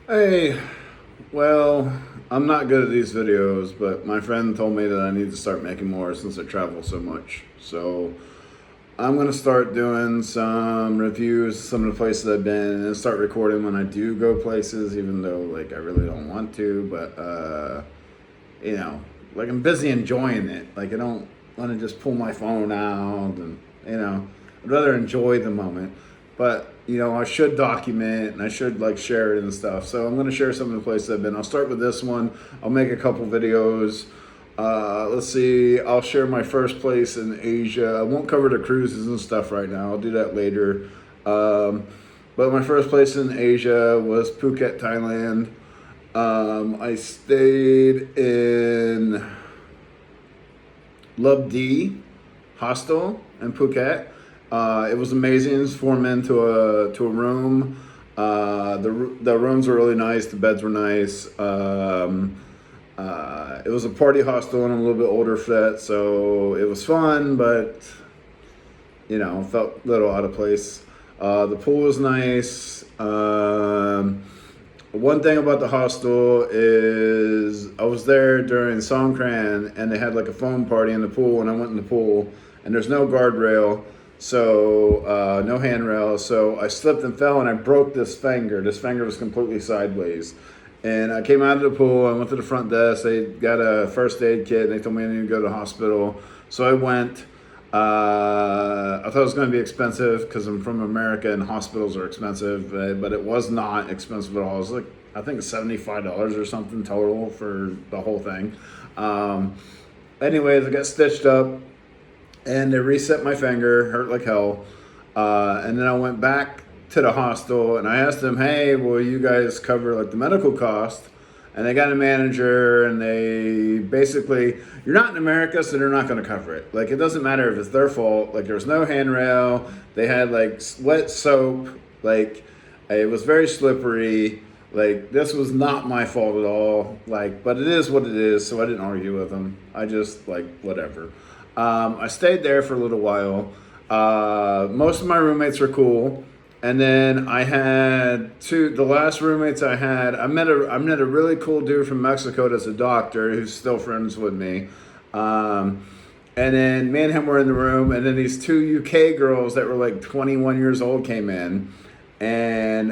Hey, well, I'm not good at these videos, but my friend told me that I need to start making more since I travel so much. So I'm gonna start doing some reviews of some of the places I've been and then start recording when I do go places, even though like I really don't want to, but you know, like I'm busy enjoying it. Like I don't want to just pull my phone out and I'd rather enjoy the moment. But I should document and I should like share it and stuff. So I'm gonna share some of the places I've been. I'll start with this one. I'll make a couple videos. Let's see. I'll share my first place in Asia. I won't cover the cruises and stuff right now. I'll do that later. Um, but my first place in Asia was Phuket, Thailand. I stayed in Lub D hostel in Phuket. It was amazing. It was 4 men to a room. The rooms were really nice. The beds were nice. It was a party hostel and a little bit older set, so it was fun, but felt a little out of place. The pool was nice. One thing about the hostel is I was there during Songkran and they had like a foam party in the pool, and I went in the pool and there's no guardrail, so no handrail. So I slipped and fell and I broke this finger. This finger was completely sideways. And I came out of the pool. I went to the front desk. They got a first aid kit and they told me I needed to go to the hospital. So I went. I thought it was going to be expensive because I'm from America and hospitals are expensive, but it was not expensive at all. It was like, I think $75 or something total for the whole thing. Um, Anyways, I got stitched up and they reset my finger, hurt like hell. And then I went back to the hostel and I asked them, hey, will you guys cover like the medical cost? And they got a manager and they basically, you're not in America, so they're not going to cover it. Like, it doesn't matter if it's their fault. Like, there was no handrail. They had like wet soap. Like, it was very slippery. Like, this was not my fault at all. Like, but it is what it is. So I didn't argue with them. I just like, whatever. I stayed there for a little while. Most of my roommates were cool. And then I had the last roommates I had, I met a really cool dude from Mexico that's a doctor who's still friends with me. Um, and then me and him were in the room, and then these two UK girls that were like 21 years old came in, and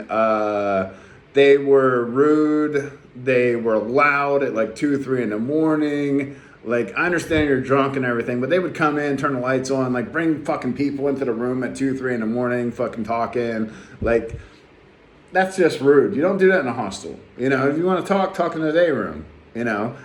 they were rude. They were loud at like 2, 3 in the morning. Like, I understand you're drunk and everything, but they would come in, turn the lights on, like bring fucking people into the room at 2, 3 in the morning, fucking talking. Like, that's just rude. You don't do that in a hostel. If you want to talk, talk in the day room.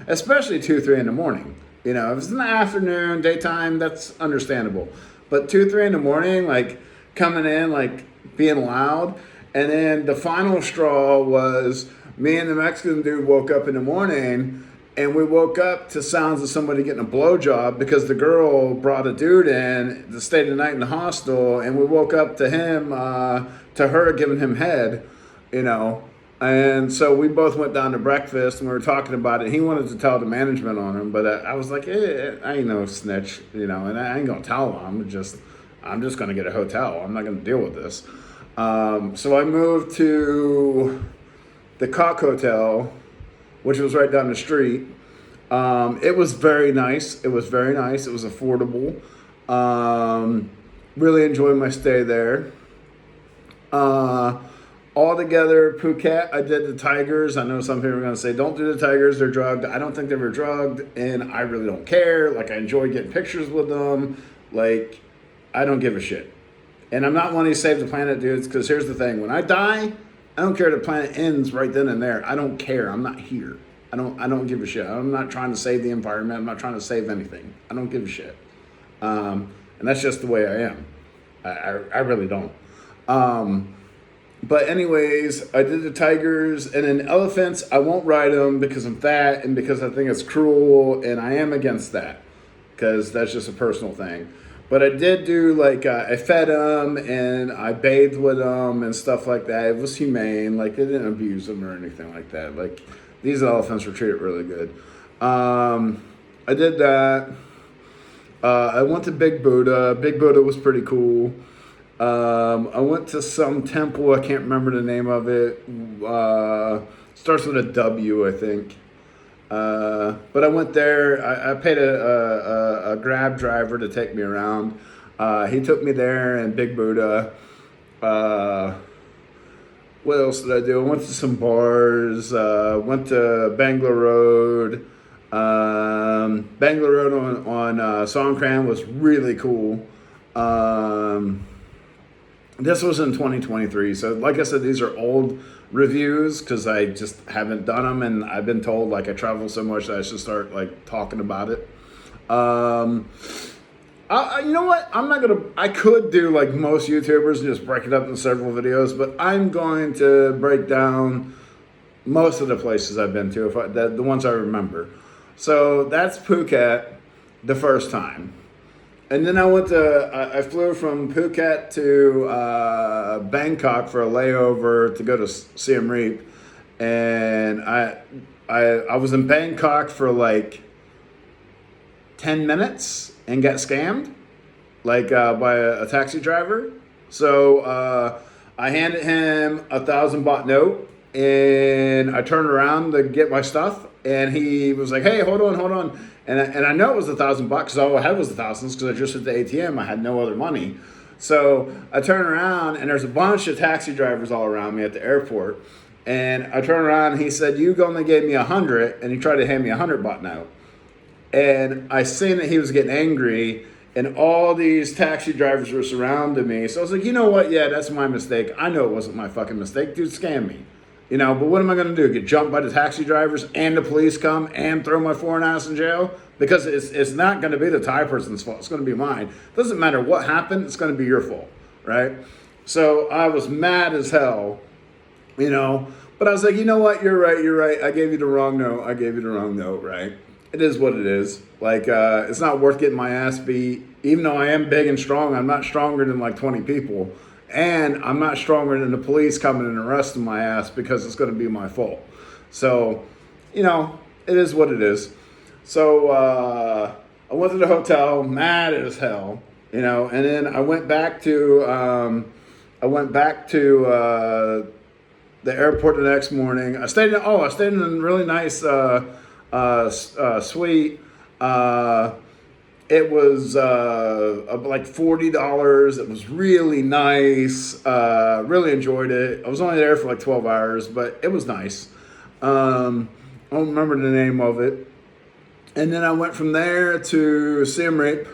Especially 2, 3 in the morning. If it's in the afternoon, daytime, that's understandable. But 2, 3 in the morning, like coming in, like being loud. And then the final straw was me and the Mexican dude woke up in the morning and we woke up to sounds of somebody getting a blowjob because the girl brought a dude in to stay the night in the hostel, and we woke up to him, to her giving him head, you know. And so we both went down to breakfast and we were talking about it. He wanted to tell the management on him, but I was like, I ain't no snitch, and I ain't gonna tell him. I'm just gonna get a hotel. I'm not gonna deal with this. So I moved to the Cock Hotel, which was right down the street. It was very nice. It was very nice. It was affordable. Really enjoyed my stay there. Uh, Altogether, Phuket, I did the Tigers. I know some people are going to say, don't do the Tigers, they're drugged. I don't think they were drugged, and I really don't care. Like, I enjoy getting pictures with them. Like, I don't give a shit. And I'm not one of these save the planet dudes, because here's the thing. When I die, I don't care if the planet ends right then and there. I don't care. I'm not here. I don't give a shit. I'm not trying to save the environment. I'm not trying to save anything. I don't give a shit. And that's just the way I am. I really don't. But anyways, I did the tigers, and then elephants, I won't ride them because I'm fat and because I think it's cruel, and I am against that because that's just a personal thing. But I did do like I fed them and I bathed with them and stuff like that. It was humane. Like, they didn't abuse them or anything like that. Like, these elephants were treated really good. I did that. I went to Big Buddha. Big Buddha was pretty cool. I went to some temple. I can't remember the name of it. Starts with a W, I think. But I went there. I paid a Grab driver to take me around. He took me there and Big Buddha. Uh, what else did I do? I went to some bars. Went to Bangalore Road. Bangalore Road on Songkran was really cool. This was in 2023. So, like I said, these are old reviews because I just haven't done them, and I've been told like I travel so much that I should start like talking about it. You know what? I'm not gonna. I could do like most YouTubers and just break it up into several videos, but I'm going to break down most of the places I've been to, the ones I remember. So that's Phuket, the first time. And then I flew from Phuket to Bangkok for a layover to go to Siem Reap. And I was in Bangkok for like 10 minutes and got scammed, like by a taxi driver. So I handed him 1,000 baht note, and I turned around to get my stuff, and he was like, "Hey, hold on," and I know it was 1,000 baht because all I had was 1,000 because I just hit the ATM. I had no other money, so I turn around and there's a bunch of taxi drivers all around me at the airport, and I turn around and he said, "You only gave me 100," and he tried to hand me 100 baht note, and I seen that he was getting angry. And all these taxi drivers were surrounding me. So I was like, you know what? Yeah, that's my mistake. I know it wasn't my fucking mistake. Dude, scam me. You know, but what am I going to do? Get jumped by the taxi drivers and the police come and throw my foreign ass in jail? Because it's not going to be the Thai person's fault. It's going to be mine. Doesn't matter what happened. It's going to be your fault, right? So I was mad as hell, you know. But I was like, you know what? You're right. I gave you the wrong note, right? It is what it is. Like, it's not worth getting my ass beat. Even though I am big and strong, I'm not stronger than like 20 people. And I'm not stronger than the police coming and arresting my ass because it's going to be my fault. So, you know, it is what it is. So I went to the hotel, mad as hell, you know, and then I went back to the airport the next morning. I stayed in a really nice suite. It was like $40. It was really nice. Really enjoyed it. I was only there for like 12 hours, but it was nice. I don't remember the name of it. And then I went from there to Siem Reap.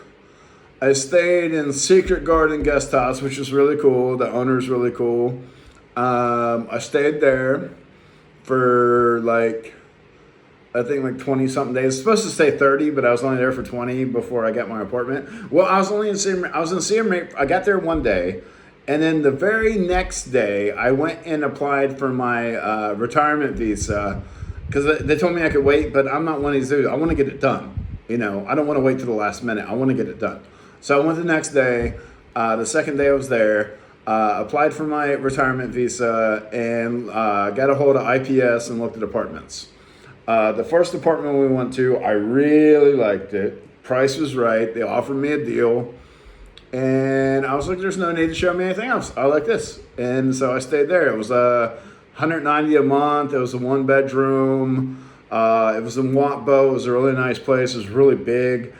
I stayed in Secret Garden Guest House, which is really cool. The owner's really cool. I stayed there for like, I think like 20 something days. I was supposed to stay 30, but I was only there for 20 before I got my apartment. Well, I was in Siem Reap. I got there one day, and then the very next day, I went and applied for my retirement visa because they told me I could wait, but I'm not one of these dudes. I want to get it done. You know, I don't want to wait to the last minute. I want to get it done. So I went the next day. The second day I was there, applied for my retirement visa, and got a hold of IPS and looked at apartments. The first apartment we went to, I really liked it. Price was right. They offered me a deal. And I was like, there's no need to show me anything else. I like this. And so I stayed there. It was $190 a month. It was a 1-bedroom. It was in Wat Bo. It was a really nice place. It was really big.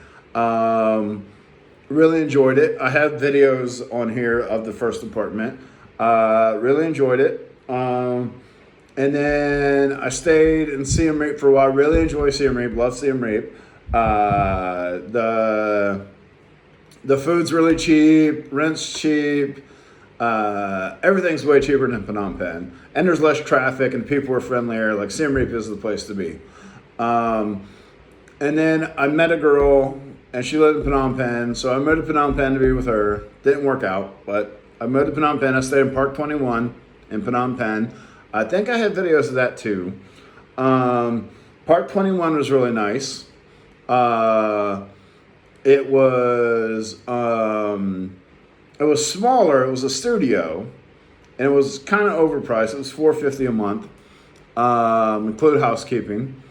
Really enjoyed it. I have videos on here of the first apartment. Really enjoyed it. And then I stayed in Siem Reap for a while. Really enjoy Siem Reap. Love Siem Reap. The food's really cheap. Rent's cheap. Everything's way cheaper than Phnom Penh. And there's less traffic and people are friendlier. Like Siem Reap is the place to be. And then I met a girl and she lived in Phnom Penh. So I moved to Phnom Penh to be with her. Didn't work out, but I moved to Phnom Penh. I stayed in Park 21 in Phnom Penh. I think I have videos of that too. Park 21 was really nice. It was smaller. It was a studio, and it was kind of overpriced. It was $450 a month, include housekeeping.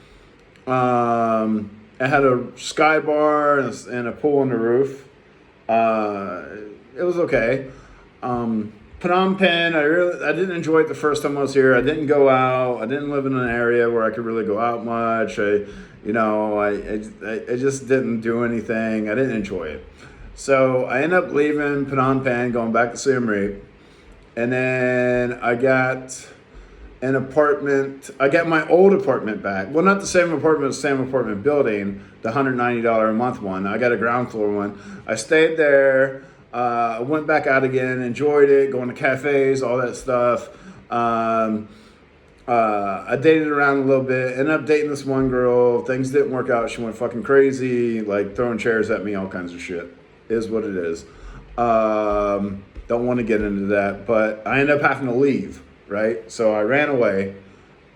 It had a sky bar and a pool on the roof. It was okay. Phnom Penh, I didn't enjoy it the first time I was here. I didn't go out. I didn't live in an area where I could really go out much. I just didn't do anything. I didn't enjoy it. So I ended up leaving Phnom Penh, going back to Siem Reap. And then I got an apartment. I got my old apartment back. Well, not the same apartment, same apartment building, the $190 a month one. I got a ground floor one. I stayed there. Went back out again, enjoyed it, going to cafes, all that stuff. I dated around a little bit, ended up dating this one girl. Things didn't work out. She went fucking crazy, like throwing chairs at me, all kinds of shit. Is what it is. Don't want to get into that, but I ended up having to leave, right? So I ran away,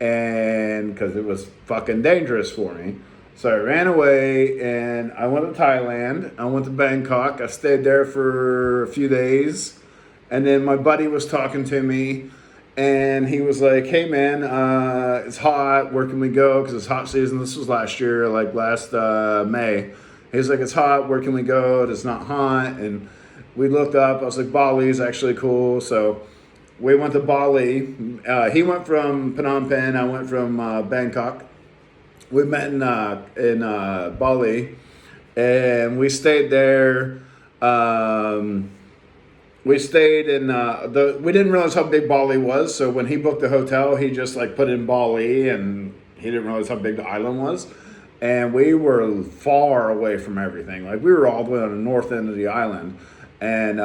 and because it was fucking dangerous for me. So I ran away and I went to Thailand. I went to Bangkok. I stayed there for a few days. And then my buddy was talking to me and he was like, hey man, it's hot. Where can we go? Because it's hot season. This was last year, like last May. He's like, it's hot. Where can we go? It's not hot. And we looked up. I was like, Bali is actually cool. So we went to Bali. He went from Phnom Penh. I went from Bangkok. We met in Bali, and we stayed there. We stayed in we didn't realize how big Bali was. So when he booked the hotel, he just like put in Bali, and he didn't realize how big the island was. And we were far away from everything. Like we were all the way on the north end of the island, and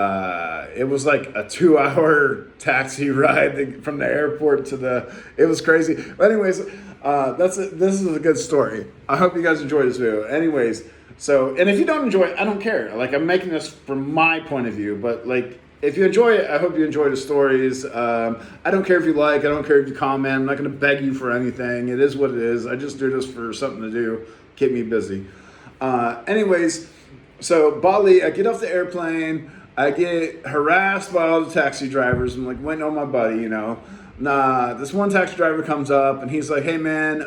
it was like a 2-hour taxi ride from the airport to the. It was crazy. But anyways. This is a good story. I hope you guys enjoy this video. Anyways, so, and if you don't enjoy it, I don't care. Like, I'm making this from my point of view, but like, if you enjoy it, I hope you enjoy the stories. I don't care if you like, I don't care if you comment. I'm not going to beg you for anything. It is what it is. I just do this for something to do, keep me busy. Anyways, so Bali, I get off the airplane. I get harassed by all the taxi drivers. I'm like waiting on my buddy, you know. This one taxi driver comes up and he's like, hey man,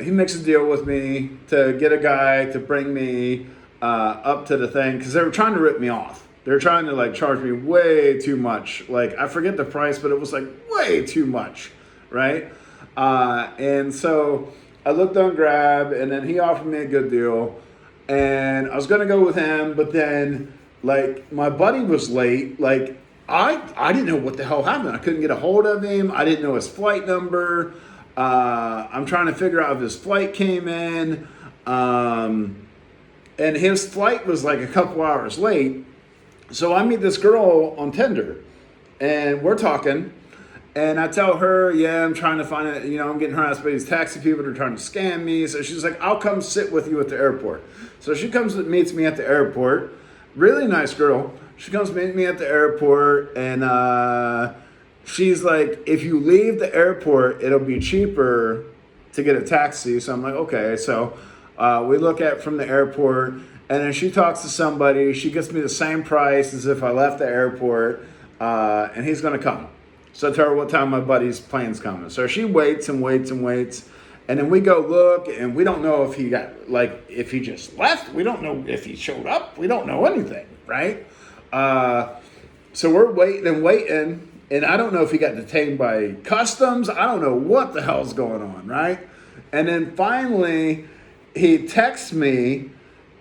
he makes a deal with me to get a guy to bring me up to the thing because they were trying to rip me off. They were trying to like charge me way too much. Like I forget the price, but it was like way too much, right? And so I looked on Grab and then he offered me a good deal and I was gonna go with him, but then like my buddy was late, like I didn't know what the hell happened. I couldn't get a hold of him. I didn't know his flight number. I'm trying to figure out if his flight came in. And his flight was like a couple hours late. So I meet this girl on Tinder. And we're talking. And I tell her, yeah, I'm trying to find it. You know, I'm getting harassed by these taxi people. They're trying to scam me. So she's like, I'll come sit with you at the airport. So she comes and meets me at the airport. Really nice girl. She comes meet me at the airport and she's like, if you leave the airport, it'll be cheaper to get a taxi. So I'm like, okay. So we look at from the airport and then she talks to somebody. She gets me the same price as if I left the airport and he's going to come. So I tell her what time my buddy's plane's coming. So she waits and waits and waits. And then we go look and we don't know if he got, like, if he just left. We don't know if he showed up. We don't know anything, right? So we're waiting and waiting, and I don't know if he got detained by customs. I don't know what the hell's going on, right? And then finally, he texts me,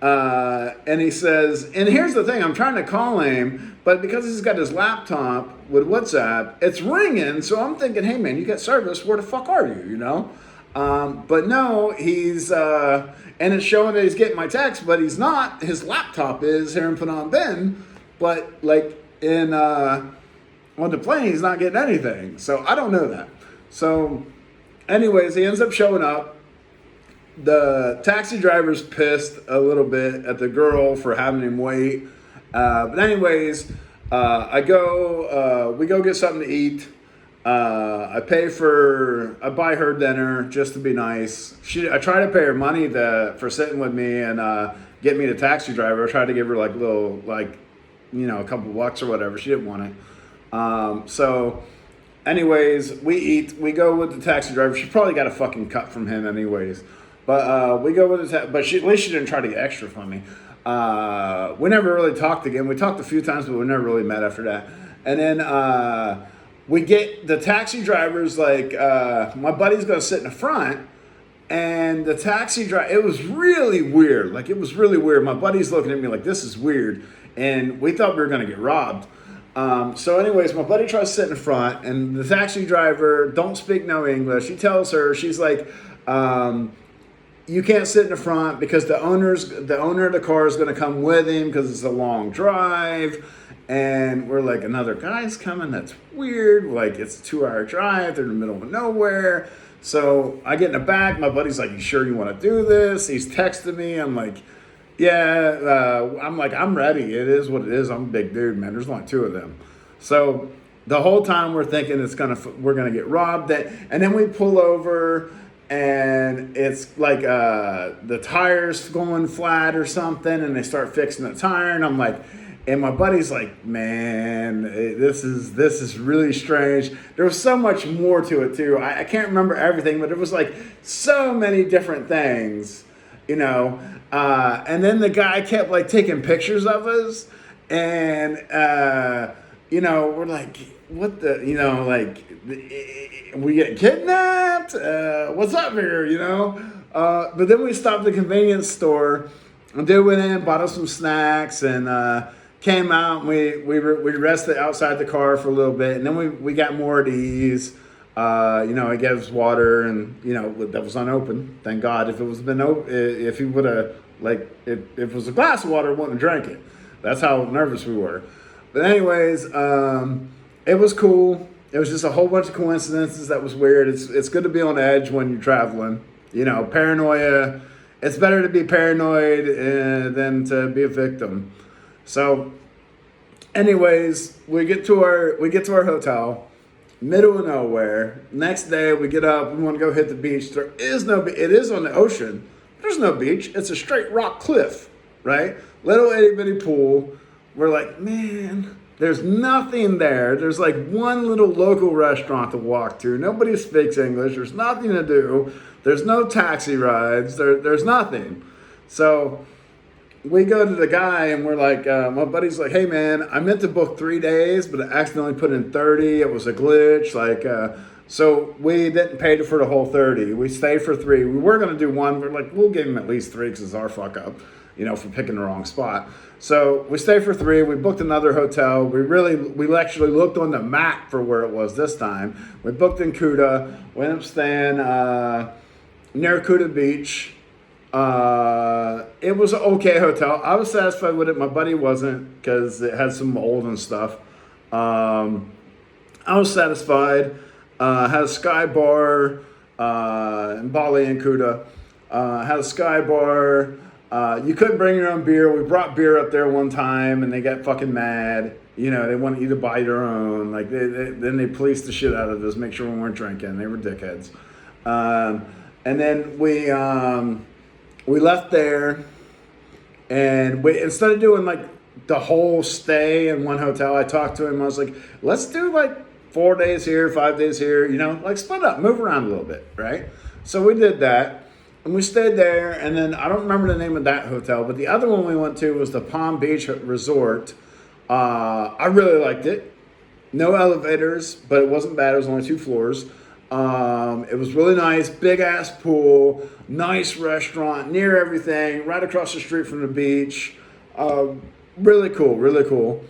and he says, and here's the thing, I'm trying to call him, but because he's got his laptop with WhatsApp, it's ringing, so I'm thinking, hey man, you got service, where the fuck are you, you know? But no, he's, and it's showing that he's getting my text, but he's not. His laptop is here in Phnom Penh. But like on the plane, he's not getting anything. So I don't know that. So anyways, he ends up showing up. The taxi driver's pissed a little bit at the girl for having him wait. But anyways, we go get something to eat. I buy her dinner just to be nice. I try to pay her money for sitting with me and get me the taxi driver. I tried to give her like little, like, you know, a couple bucks or whatever. She didn't want it. So anyways, we eat, we go with the taxi driver. She probably got a fucking cut from him anyways. But we go with the but at least she didn't try to get extra from me. We never really talked again. We talked a few times, but we never really met after that. And then we get the taxi drivers like my buddy's gonna sit in the front, and the taxi driver, it was really weird. Like, it was really weird. My buddy's looking at me like, this is weird. And we thought we were going to get robbed. So anyways, my buddy tries to sit in the front, and the taxi driver don't speak no English. He tells her, she's like, you can't sit in the front because the owner of the car is going to come with him because it's a long drive. And we're like, another guy's coming? That's weird. Like, it's a 2-hour drive. They're in the middle of nowhere. So I get in the back. My buddy's like, you sure you want to do this? He's texting me. I'm like, yeah. I'm ready. It is what it is. I'm a big dude, man. There's only 2 of them. So the whole time we're thinking we're gonna get robbed. And then we pull over, and it's like the tire's going flat or something, and they start fixing the tire, and I'm like. And my buddy's like, man, this is really strange. There was so much more to it too. I can't remember everything, but it was like so many different things, you know. And then the guy kept like taking pictures of us, and you know, we're like, what the, you know, like we get kidnapped. What's up here, you know? But then we stopped at the convenience store, and they went in, bought us some snacks, and. Came out, and we rested outside the car for a little bit, and then we got more at ease. You know, he gave us water, and you know that was unopened. Thank God. If it was been open, if he would have if it was a glass of water, we wouldn't have drank it. That's how nervous we were. But anyways, it was cool. It was just a whole bunch of coincidences that was weird. It's good to be on edge when you're traveling. You know, paranoia. It's better to be paranoid than to be a victim. So, anyways, we get to our hotel, middle of nowhere. Next day, we get up. We want to go hit the beach. There is no. It is on the ocean. There's no beach. It's a straight rock cliff, right? Little itty bitty pool. We're like, man, there's nothing there. There's like one little local restaurant to walk to. Nobody speaks English. There's nothing to do. There's no taxi rides. There's nothing. So. We go to the guy, and we're like, my buddy's like, hey man, I meant to book 3 days, but I accidentally put in 30. It was a glitch. Like, so we didn't pay for the whole 30. We stayed for 3. We were going to do 1. We're like, we'll give him at least 3 because it's our fuck up, you know, for picking the wrong spot. So we stayed for 3. We booked another hotel. We actually looked on the map for where it was this time. We booked in Kuta. We ended up staying near Kuta Beach. It was an okay hotel. I was satisfied with it. My buddy wasn't because it had some mold and stuff. I was satisfied. Had a sky bar in Bali and Kuta. Had a sky bar. You couldn't bring your own beer. We brought beer up there one time, and they got fucking mad. You know, they wanted you to buy their own. Like then they policed the shit out of us, make sure we weren't drinking. They were dickheads. And then we left there, and instead of doing like the whole stay in one hotel, I talked to him. I was like, let's do like 4 days here, 5 days here, you know, like split up, move around a little bit, right? So we did that, and we stayed there, and then I don't remember the name of that hotel, but the other one we went to was the Palm Beach Resort. I really liked it. No elevators, but it wasn't bad. It was only 2 floors. It was really nice, big ass pool, nice restaurant, near everything, right across the street from the beach. Really cool, really cool.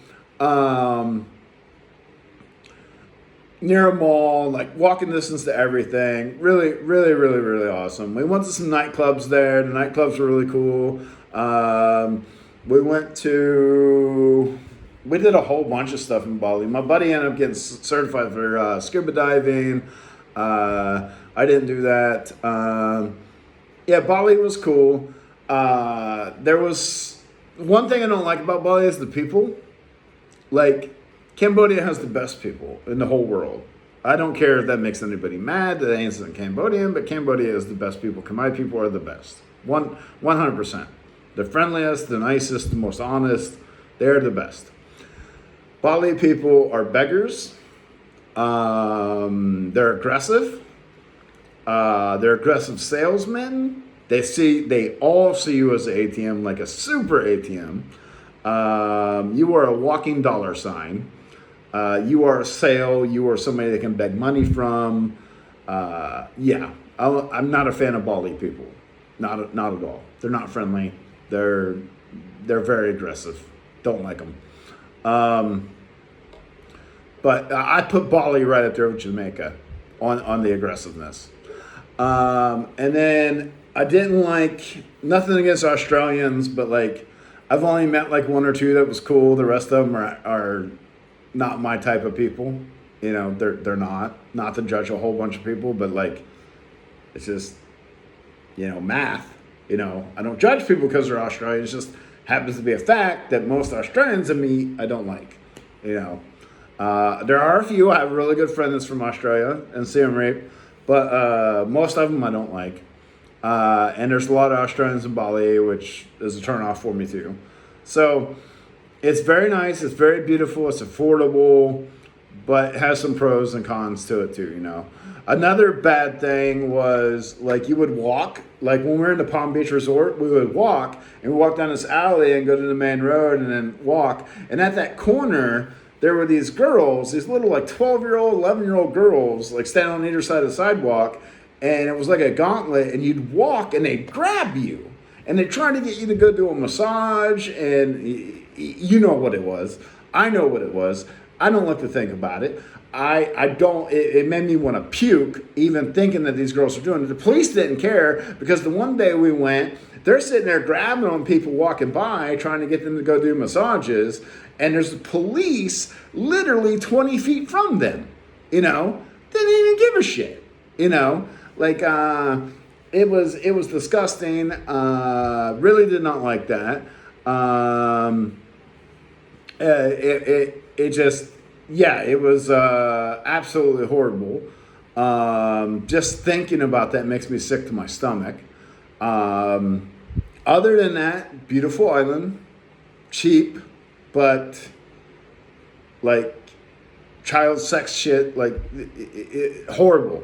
Near a mall, like walking distance to everything. Really, really, really, really awesome. We went to some nightclubs there. The nightclubs were really cool. We did a whole bunch of stuff in Bali. My buddy ended up getting certified for scuba diving. I didn't do that. Yeah, Bali was cool. There was one thing I don't like about Bali is the people. Like, Cambodia has the best people in the whole world. I don't care if that makes anybody mad that I ain't Cambodian, but Cambodia is the best people. Khmer people are the best. 100%. The friendliest, the nicest, the most honest. They're the best. Bali people are beggars. They're aggressive. They're aggressive salesmen. They all see you as an ATM, like a super ATM. You are a walking dollar sign. You are a sale. You are somebody they can beg money from. Yeah, I'm not a fan of Bali people. Not at all. They're not friendly. They're very aggressive. Don't like them. But I put Bali right up there with Jamaica on the aggressiveness. And then I didn't like, nothing against Australians, but like I've only met like one or two that was cool. The rest of them are not my type of people. You know, they're not to judge a whole bunch of people, but like it's just, you know, math. You know, I don't judge people because they're Australian. It just happens to be a fact that most Australians and me I don't like. You know, there are a few. I have a really good friend that's from Australia and Siem Reap, but most of them I don't like. And there's a lot of Australians in Bali, which is a turnoff for me too. So it's very nice. It's very beautiful. It's affordable, but it has some pros and cons to it too, you know. Another bad thing was like you would walk, like when we were in the Palm Beach Resort, we would walk and walk down this alley and go to the main road and then walk. And at that corner, there were these girls, these little like 12-year-old, 11-year-old girls, like standing on either side of the sidewalk. And it was like a gauntlet, and you'd walk and they'd grab you. And they're trying to get you to go do a massage, and you know what it was. I know what it was. I don't like to think about it. I don't, it made me want to puke, even thinking that these girls are doing it. The police didn't care, because the one day we went, they're sitting there grabbing on people walking by, trying to get them to go do massages, and there's the police literally 20 feet from them, you know? They didn't even give a shit, you know? Like, it was disgusting. Really did not like that. It just, yeah, it was absolutely horrible. Just thinking about that makes me sick to my stomach. Other than that, beautiful island, cheap, but like child sex shit, like horrible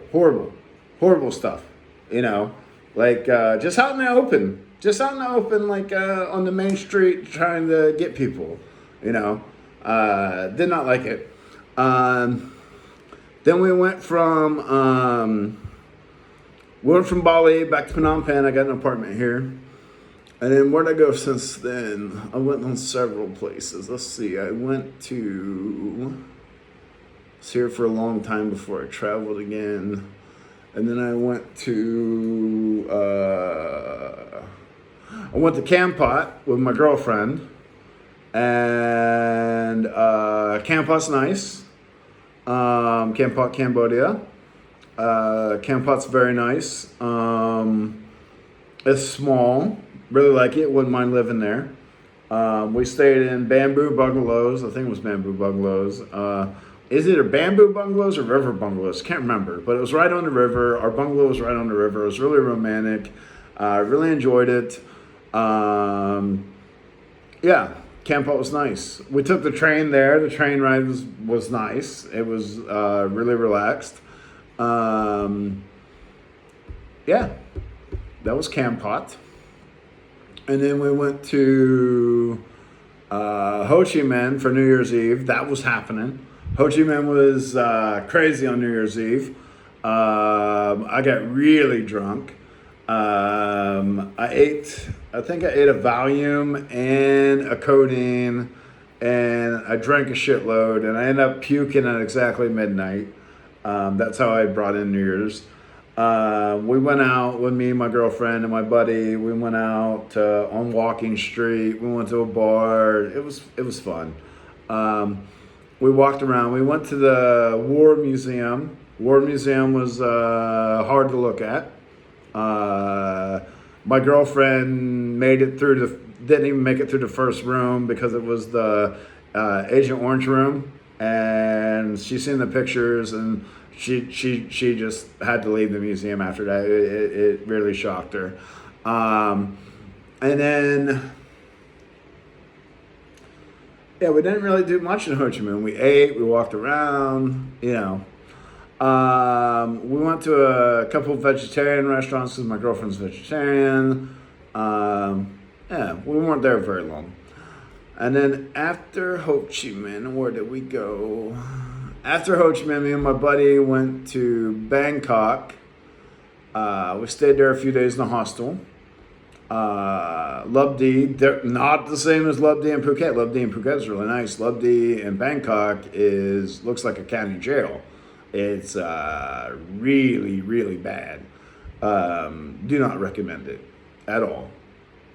stuff, you know, like just out in the open, like on the main street trying to get people, you know. Did not like it. Then we went from Bali back to Phnom Penh. I got an apartment here. And then where'd I go since then? I went on several places. Let's see. I was here for a long time before I traveled again. And then I went to Kampot with my girlfriend. And Kampot's nice. Kampot, Cambodia. Kampot's very nice. It's small. Really like it. Wouldn't mind living there. We stayed in bamboo bungalows. I think it was bamboo bungalows. Is it a bamboo bungalows or river bungalows? Can't remember. But it was right on the river. Our bungalow was right on the river. It was really romantic. I really enjoyed it. Yeah, Kampot was nice. We took the train there. The train ride was nice. It was really relaxed. Yeah, that was Kampot. And then we went to Ho Chi Minh for New Year's Eve. That was happening. Ho Chi Minh was crazy on New Year's Eve. I got really drunk. I think I ate a Valium and a codeine, and I drank a shitload, and I ended up puking at exactly midnight. That's how I brought in New Year's. We went out with me, my girlfriend, and my buddy. We went out on Walking Street. We went to a bar. It was fun. We walked around. We went to the War Museum. War Museum was hard to look at. My girlfriend didn't even make it through the first room because it was the Agent Orange room, and she's seen the pictures, and she just had to leave the museum after that. It really shocked her. And then, yeah, we didn't really do much in Ho Chi Minh. We ate, we walked around, you know. We went to a couple of vegetarian restaurants because my girlfriend's vegetarian. Yeah, we weren't there very long. And then after Ho Chi Minh, where did we go? After Ho Chi Minh, me and my buddy went to Bangkok. We stayed there a few days in the hostel. Lub Di, they're not the same as Lub Di and Phuket. Lub Di and Phuket is really nice. Lub Di in Bangkok looks like a county jail. It's really, really bad. Do not recommend it at all.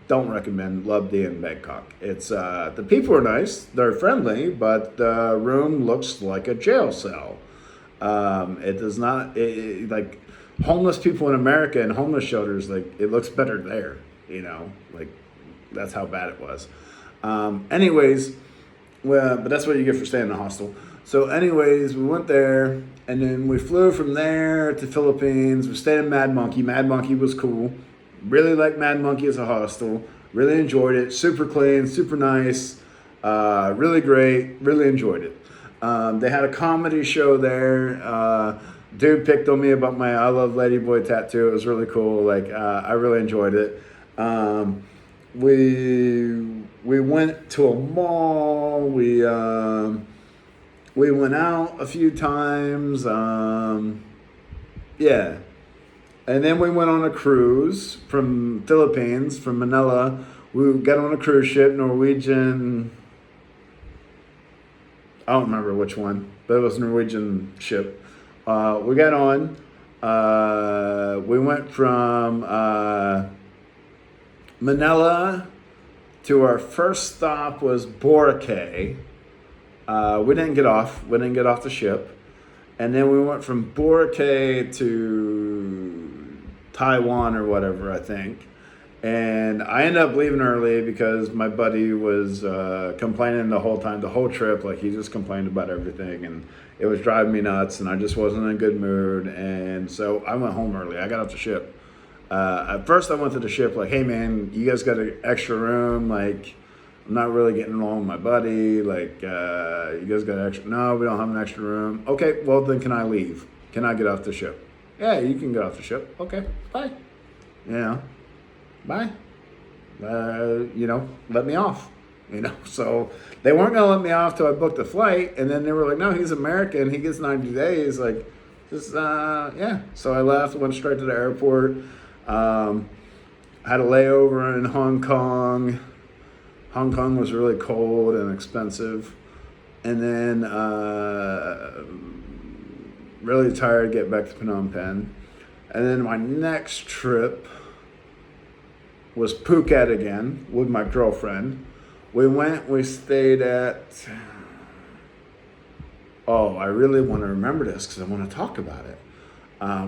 Don't recommend Lub Di in Bangkok. It's the people are nice, they're friendly, but the room looks like a jail cell. It does not like homeless people in America and homeless shelters. Like it looks better there, like that's how bad it was. Anyways, well, but that's what you get for staying in a hostel. So, anyways, we went there, and then we flew from there to Philippines. We stayed in Mad Monkey. Mad Monkey was cool. Really liked Mad Monkey as a hostel. Really enjoyed it. Super clean, super nice. Really great. Really enjoyed it. They had a comedy show there. Dude picked on me about my I Love Ladyboy tattoo. It was really cool. Like, I really enjoyed it. We went to a mall. We went out a few times. Yeah. And then we went on a cruise from Philippines, from Manila. We got on a cruise ship, Norwegian. I don't remember which one, but it was a Norwegian ship. We got on. We went from Manila to our first stop was Boracay. We didn't get off. We didn't get off the ship. And then we went from Boracay to Taiwan or whatever, I think. And I ended up leaving early because my buddy was complaining the whole time, the whole trip. Like, he just complained about everything. And it was driving me nuts. And I just wasn't in a good mood. And so I went home early. I got off the ship. At first, I went to the ship like, hey, man, you guys got an extra room? Like, I'm not really getting along with my buddy. Like, you guys got extra? No, we don't have an extra room. Okay, well, then can I leave? Can I get off the ship? Yeah, you can get off the ship. Okay, bye. Bye. Let me off. So they weren't going to let me off till I booked the flight. And then they were like, no, he's American. He gets 90 days. Like, just, yeah. So I left, went straight to the airport. Had a layover in Hong Kong. Hong Kong was really cold and expensive. And then really tired to get back to Phnom Penh. And then my next trip was Phuket again with my girlfriend. We stayed at... Oh, I really want to remember this because I want to talk about it.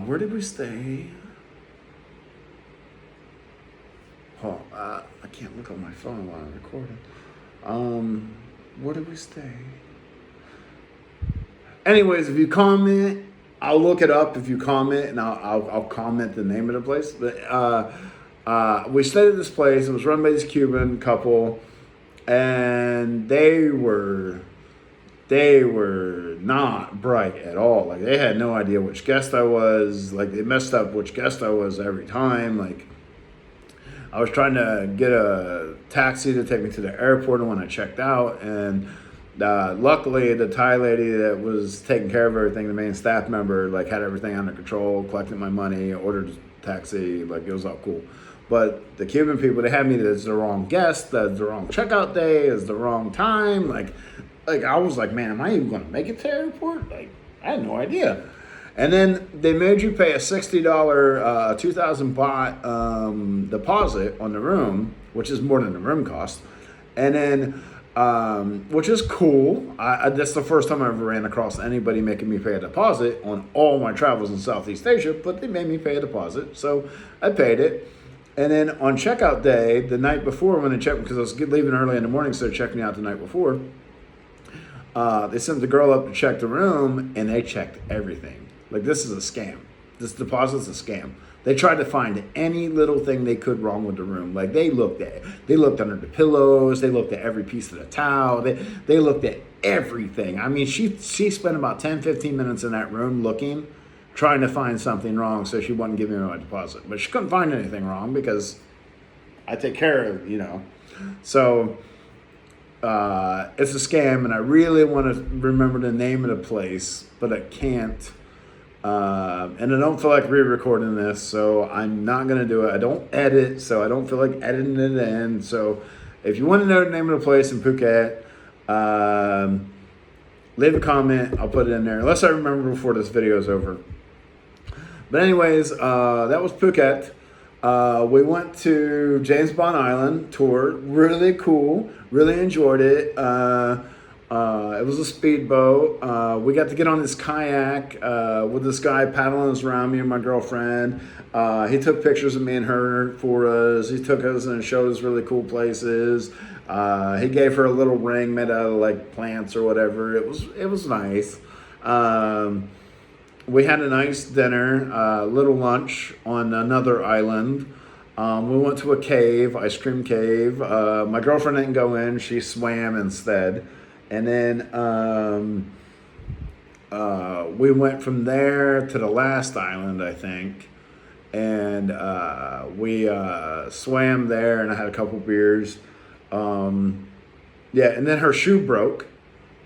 Where did we stay? Oh, I can't look on my phone while I'm recording. Where did we stay? Anyways, if you comment, I'll look it up. If you comment, and I'll comment the name of the place. But we stayed at this place. It was run by this Cuban couple, and they were not bright at all. Like, they had no idea which guest I was. Like, they messed up which guest I was every time. Like, I was trying to get a taxi to take me to the airport when I checked out, and luckily the Thai lady that was taking care of everything, the main staff member, like, had everything under control, collected my money, ordered a taxi, like, it was all cool. But the Cuban people, they had me as the wrong guest, that's the wrong checkout day, it's the wrong time. Like I was like, man, am I even going to make it to the airport? Like, I had no idea. And then they made you pay a $60, 2,000 baht deposit on the room, which is more than the room cost. And then, which is cool. That's the first time I ever ran across anybody making me pay a deposit on all my travels in Southeast Asia, but they made me pay a deposit. So I paid it. And then on checkout day, the night before when they checked, because I was leaving early in the morning, so they're checking me out the night before, they sent the girl up to check the room, and they checked everything. Like, this is a scam. This deposit's a scam. They tried to find any little thing they could wrong with the room. Like, they looked under the pillows. They looked at every piece of the towel. They looked at everything. I mean, she spent about 10, 15 minutes in that room looking, trying to find something wrong so she wouldn't give me my deposit. But she couldn't find anything wrong because I take care of, So it's a scam, and I really want to remember the name of the place, but I can't. And I don't feel like re-recording this, so I'm not going to do it. I don't edit, so I don't feel like editing it in. So if you want to know the name of the place in Phuket, leave a comment. I'll put it in there, unless I remember before this video is over. But anyways, that was Phuket. We went to James Bond Island, toured. Really cool. Really enjoyed it. It was a speedboat. We got to get on this kayak with this guy paddling us around, me and my girlfriend. He took pictures of me and her for us. He took us and showed us really cool places. He gave her a little ring made out of like plants or whatever. It was nice. We had a nice dinner, little lunch on another island. We went to a cave, ice cream cave. My girlfriend didn't go in. She swam instead. And then we went from there to the last island, I think. And we swam there, and I had a couple beers. And then her shoe broke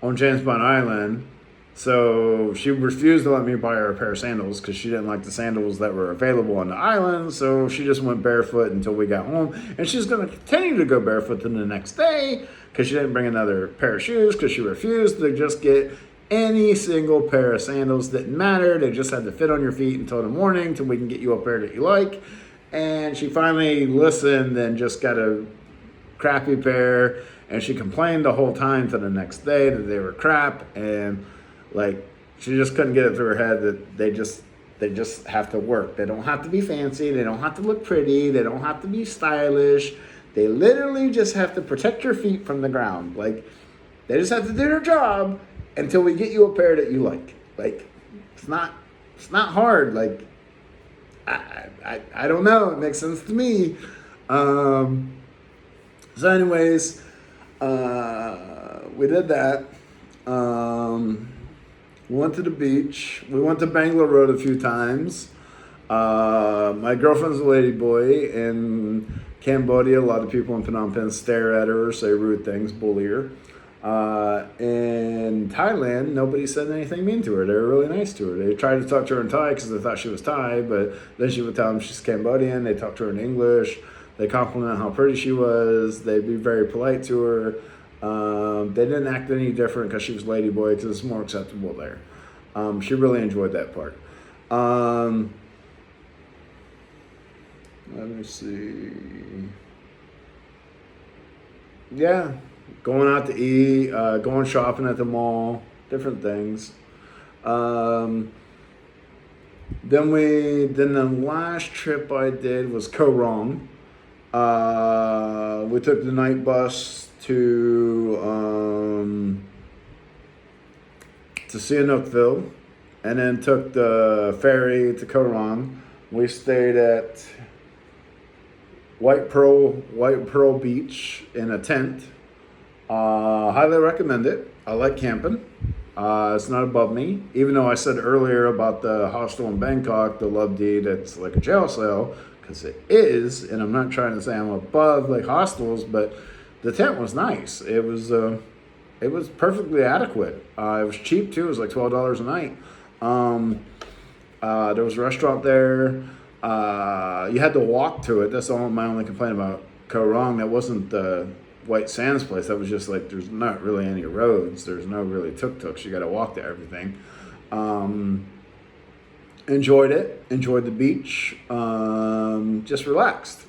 on James Bond Island. So she refused to let me buy her a pair of sandals because she didn't like the sandals that were available on the island. So she just went barefoot until we got home. And she's going to continue to go barefoot the next day because she didn't bring another pair of shoes because she refused to just get any single pair of sandals. Didn't matter. They just had to fit on your feet until the morning until we can get you a pair that you like. And she finally listened and just got a crappy pair. And she complained the whole time to the next day that they were crap. And like, she just couldn't get it through her head that they just have to work. They don't have to be fancy. They don't have to look pretty. They don't have to be stylish. They literally just have to protect your feet from the ground. Like, they just have to do their job until we get you a pair that you like. Like, it's not hard. Like, I don't know. It makes sense to me. So anyways, we did that. We went to the beach. We went to Bangalore Road a few times. My girlfriend's a ladyboy in Cambodia. A lot of people in Phnom Penh stare at her, say rude things, bully her. In Thailand, nobody said anything mean to her. They were really nice to her. They tried to talk to her in Thai because they thought she was Thai, but then she would tell them she's Cambodian. They talked to her in English. They compliment how pretty she was. They'd be very polite to her. They didn't act any different because she was ladyboy because it's more acceptable there. She really enjoyed that part. Let me see. Yeah, going out to eat, going shopping at the mall, different things. Then the last trip I did was Koh Rong. We took the night bus to Sihanoukville, and then took the ferry to Koh Rong. We stayed at White Pearl Beach in a tent. Highly recommend it. I like camping. It's not above me, even though I said earlier about the hostel in Bangkok, the Love Deed, it's like a jail cell, because it is, and I'm not trying to say I'm above like hostels, but the tent was nice. It was perfectly adequate. It was cheap too. It was like $12 a night. There was a restaurant there. You had to walk to it. That's my only complaint about Koh Rong. That wasn't the White Sands place. That was just like, there's not really any roads. There's no really tuk-tuks. You got to walk to everything. Enjoyed it. Enjoyed the beach. Just relaxed.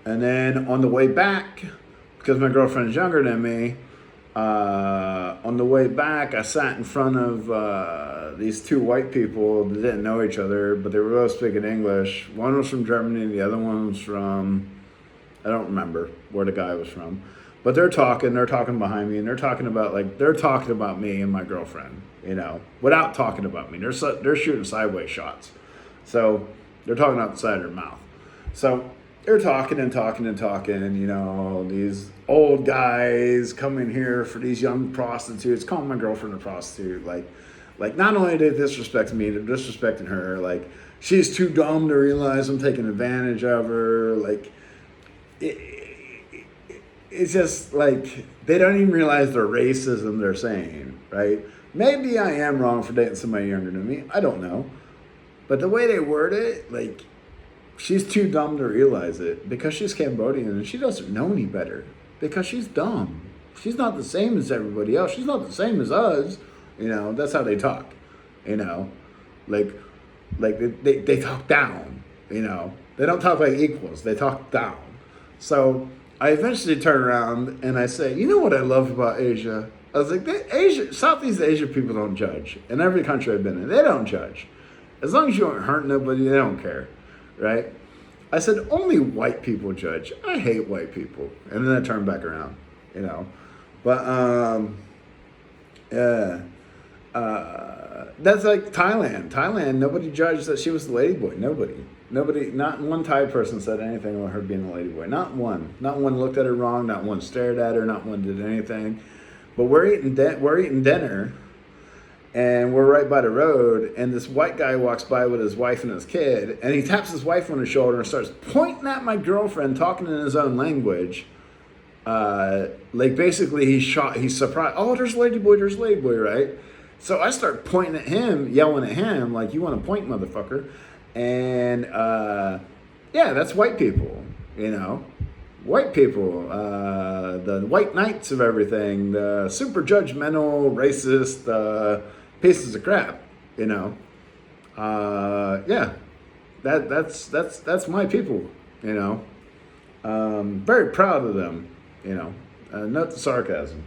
And then on the way back, because my girlfriend's younger than me, on the way back, I sat in front of these two white people that didn't know each other, but they were both speaking English. One was from Germany, the other one was from, I don't remember where the guy was from. But they're talking behind me, and they're talking about me and my girlfriend, without talking about me. They're shooting sideways shots. So they're talking out the side of their mouth. So they're talking and talking and talking, you know, these old guys coming here for these young prostitutes, calling my girlfriend a prostitute. Like not only did they disrespect me, they're disrespecting her. Like, she's too dumb to realize I'm taking advantage of her. Like, it's just like, they don't even realize the racism they're saying, right? Maybe I am wrong for dating somebody younger than me. I don't know. But the way they word it, like, she's too dumb to realize it because she's Cambodian and she doesn't know any better because she's dumb. She's not the same as everybody else. She's not the same as us. You know, that's how they talk. You know, like they talk down. You know, they don't talk like equals. They talk down. So I eventually turn around and I say, you know what I love about Asia? I was like, Southeast Asia people don't judge. In every country I've been in, they don't judge. As long as you don't hurt nobody, they don't care. Right? I said, only white people judge. I hate white people. And then I turned back around, you know. But, yeah. That's like Thailand. Thailand, nobody judged that she was the ladyboy. Nobody, not one Thai person said anything about her being a ladyboy. Not one. Not one looked at her wrong. Not one stared at her. Not one did anything. But we're eating dinner. And we're right by the road, and this white guy walks by with his wife and his kid, and he taps his wife on the shoulder and starts pointing at my girlfriend, talking in his own language. Like, basically, he's surprised. Oh, there's ladyboy, right? So I start pointing at him, yelling at him, like, you want to point, motherfucker? And, yeah, that's white people, you know? White people, the white knights of everything, the super judgmental, racist, pieces of crap, you know. Yeah, that's my people, you know. Very proud of them, you know. Not the sarcasm,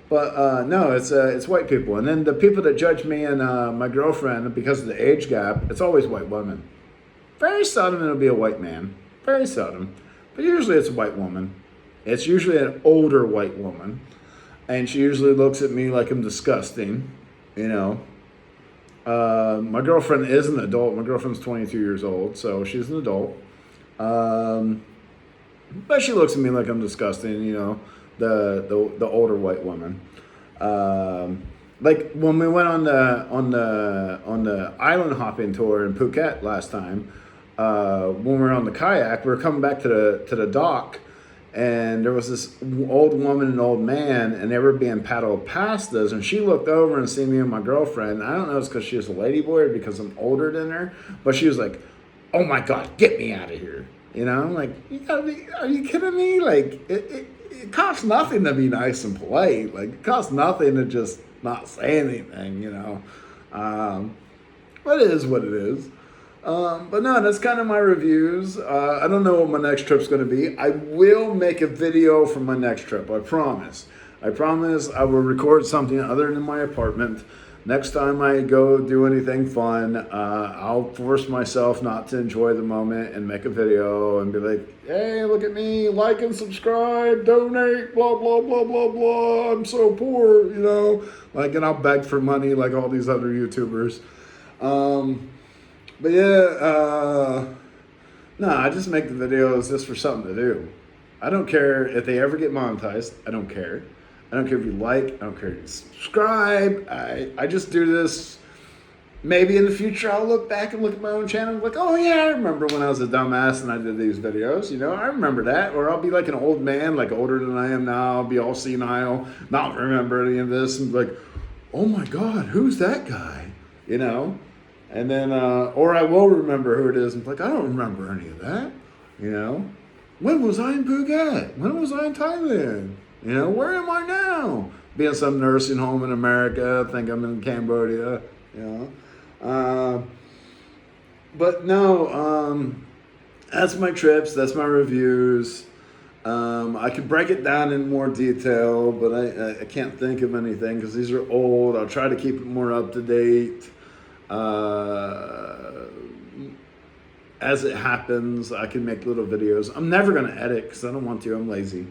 but no, it's white people. And then the people that judge me and my girlfriend because of the age gap, it's always white women. Very seldom it'll be a white man. Very seldom, but usually it's a white woman. It's usually an older white woman, and she usually looks at me like I'm disgusting. You know, my girlfriend is an adult. My girlfriend's 22 years old, so she's an adult. But she looks at me like I'm disgusting. You know, the older white woman. Like when we went on the island hopping tour in Phuket last time. When we were on the kayak, we were coming back to the dock. And there was this old woman and old man, and they were being paddled past us. And she looked over and seen me and my girlfriend. I don't know if it's because she was a ladyboy or because I'm older than her, but she was like, "Oh my God, get me out of here!" You know, I'm like, "You gotta be? Are you kidding me?" Like, it costs nothing to be nice and polite. Like, it costs nothing to just not say anything. You know, but it is what it is. But no, that's kind of my reviews. I don't know what my next trip's going to be. I will make a video for my next trip. I promise. I promise I will record something other than my apartment. Next time I go do anything fun, I'll force myself not to enjoy the moment and make a video and be like, hey, look at me, like and subscribe, donate, blah, blah, blah, blah, blah. I'm so poor, you know. Like, and I'll beg for money like all these other YouTubers. But yeah, no, I just make the videos just for something to do. I don't care if they ever get monetized. I don't care. I don't care if you like. I don't care if you subscribe. I just do this. Maybe in the future I'll look back and look at my own channel and be like, oh yeah, I remember when I was a dumbass and I did these videos. You know, I remember that. Or I'll be like an old man, like older than I am now. I'll be all senile, not remember any of this, and be like, oh my God, who's that guy? You know. And then, or I will remember who it is and be like, I don't remember any of that, you know? When was I in Phuket? When was I in Thailand? You know, where am I now? Be in some nursing home in America, think I'm in Cambodia, you know? But no, that's my trips, that's my reviews. I could break it down in more detail, but I can't think of anything because these are old. I'll try to keep it more up to date. As it happens, I can make little videos. I'm never going to edit because I don't want to. I'm lazy.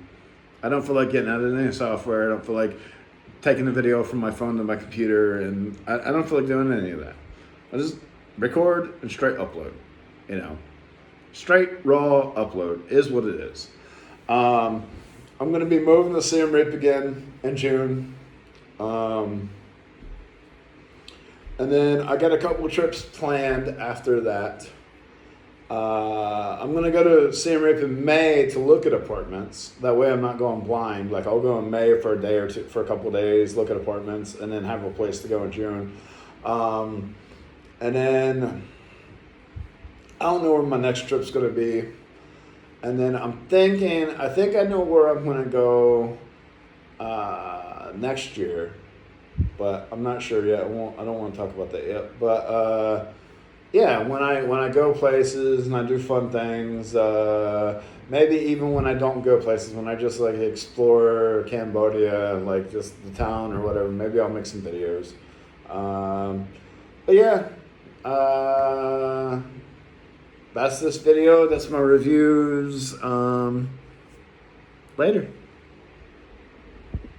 I don't feel like getting editing software. I don't feel like taking a video from my phone to my computer, and I don't feel like doing any of that. I just record and straight upload, you know. Straight raw upload is what it is. I'm going to be moving to Siem Reap again in June. And then I got a couple of trips planned after that. I'm going to go to Siem Reap in May to look at apartments. That way I'm not going blind. Like I'll go in May for a day or two, for a couple of days, look at apartments, and then have a place to go in June. And then I don't know where my next trip's going to be. And then I'm thinking, I think I know where I'm going to go next year, but I'm not sure yet. I don't want to talk about that yet. But yeah, when I go places and I do fun things, maybe even when I don't go places, when I just like explore Cambodia, like just the town or whatever, maybe I'll make some videos. But yeah, that's this video. That's my reviews. Later.